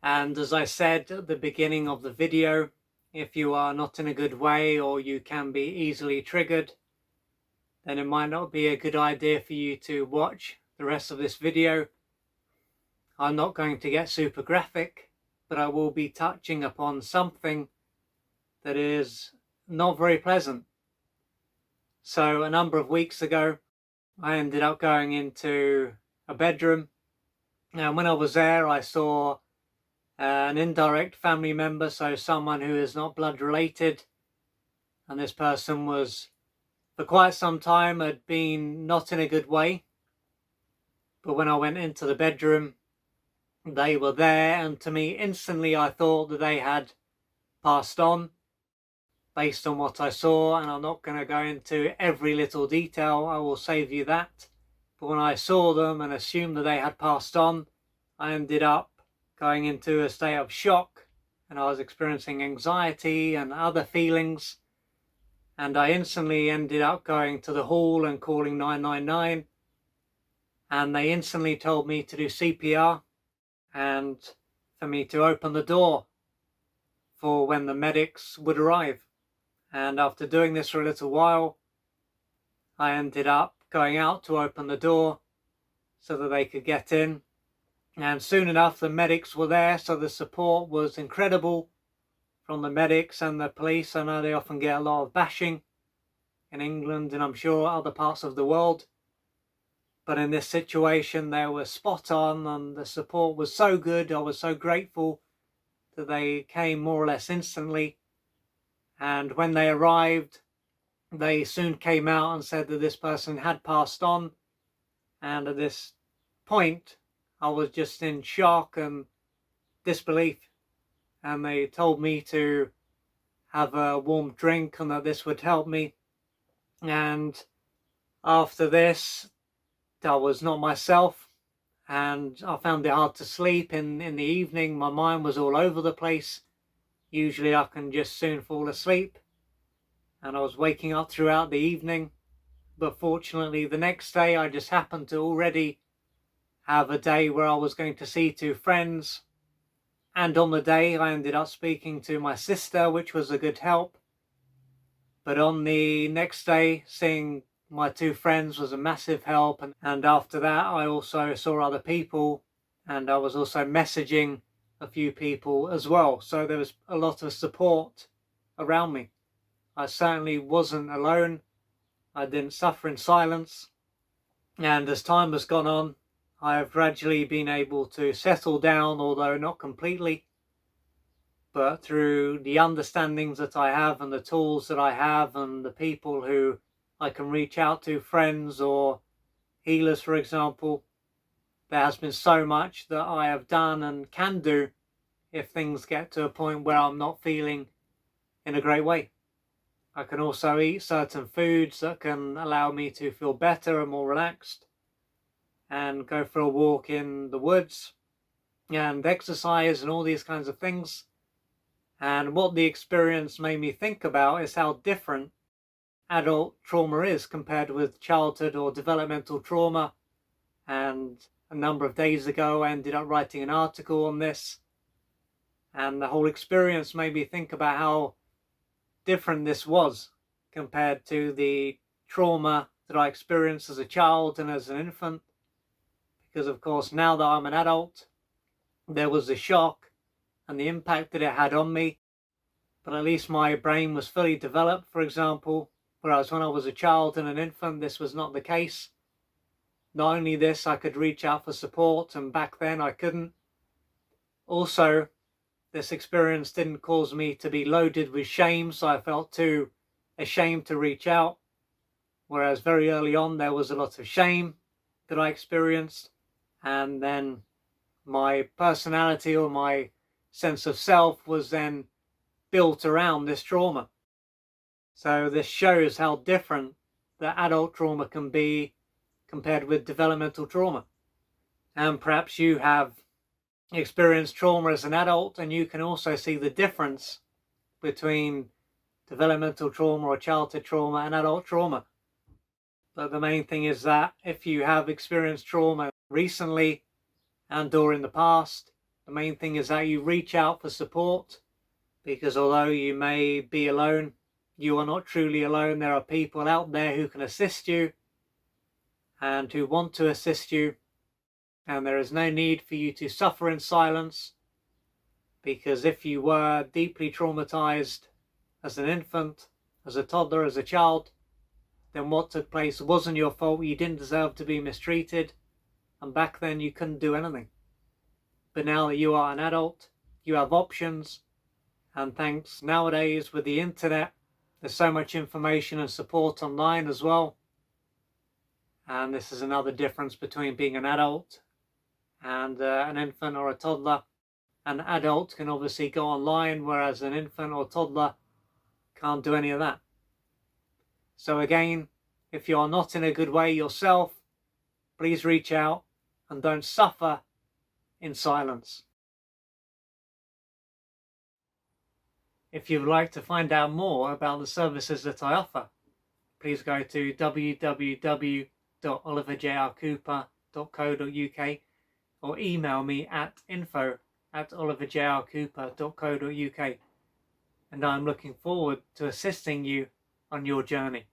And as I said at the beginning of the video, if you are not in a good way or you can be easily triggered, then it might not be a good idea for you to watch the rest of this video. I'm not going to get super graphic, but I will be touching upon something that is not very pleasant. So a number of weeks ago, I ended up going into a bedroom, and when I was there, I saw an indirect family member, so someone who is not blood related, and this person was, for quite some time, had been not in a good way. But when I went into the bedroom, they were there, and to me, instantly, I thought that they had passed on based on what I saw. And I'm not going to go into every little detail, I will save you that. But when I saw them and assumed that they had passed on, I ended up going into a state of shock, and I was experiencing anxiety and other feelings. And I instantly ended up going to the hall and calling 999. And they instantly told me to do CPR and for me to open the door for when the medics would arrive. And after doing this for a little while, I ended up going out to open the door so that they could get in. And soon enough, the medics were there, so the support was incredible from the medics and the police. I know they often get a lot of bashing in England and I'm sure other parts of the world. But in this situation, they were spot on and the support was so good. I was so grateful that they came more or less instantly. And when they arrived, they soon came out and said that this person had passed on. And at this point, I was just in shock and disbelief. And they told me to have a warm drink and that this would help me. And after this, I was not myself, and I found it hard to sleep in the evening. My mind was all over the place. Usually I can just soon fall asleep, and I was waking up throughout the evening. But fortunately, the next day I just happened to already have a day where I was going to see two friends. And on the day I ended up speaking to my sister, which was a good help. But on the next day, seeing my two friends was a massive help. And after that, I also saw other people, and I was also messaging a few people as well. So there was a lot of support around me. I certainly wasn't alone. I didn't suffer in silence. And as time has gone on, I have gradually been able to settle down, although not completely. But through the understandings that I have and the tools that I have and the people who I can reach out to, friends or healers, for example, there has been so much that I have done and can do if things get to a point where I'm not feeling in a great way. I can also eat certain foods that can allow me to feel better and more relaxed, and go for a walk in the woods and exercise and all these kinds of things. And what the experience made me think about is how different adult trauma is compared with childhood or developmental trauma. And a number of days ago, I ended up writing an article on this. And the whole experience made me think about how different this was compared to the trauma that I experienced as a child and as an infant. Because, of course, now that I'm an adult, there was the shock and the impact that it had on me. But at least my brain was fully developed, for example, whereas when I was a child and an infant, this was not the case. Not only this, I could reach out for support, and back then I couldn't. Also, this experience didn't cause me to be loaded with shame, so I felt too ashamed to reach out. Whereas very early on, there was a lot of shame that I experienced. And then my personality or my sense of self was then built around this trauma. So this shows how different the adult trauma can be compared with developmental trauma. And perhaps you have experienced trauma as an adult, and you can also see the difference between developmental trauma or childhood trauma and adult trauma. But the main thing is that if you have experienced trauma recently and or in the past, The main thing is that you reach out for support, because although you may be alone, you are not truly alone. There are people out there who can assist you and who want to assist you, and there is no need for you to suffer in silence, because if you were deeply traumatized as an infant, as a toddler, as a child, then what took place wasn't your fault. You didn't deserve to be mistreated, and back then you couldn't do anything. But now that you are an adult, you have options, and thanks nowadays with the internet, there's so much information and support online as well. And this is another difference between being an adult and an infant or a toddler. An adult can obviously go online, whereas an infant or toddler can't do any of that. So again, if you are not in a good way yourself, please reach out and don't suffer in silence. If you would like to find out more about the services that I offer, please go to www.oliverjrcooper.co.uk or email me at info@oliverjrcooper.co.uk, and I'm looking forward to assisting you on your journey.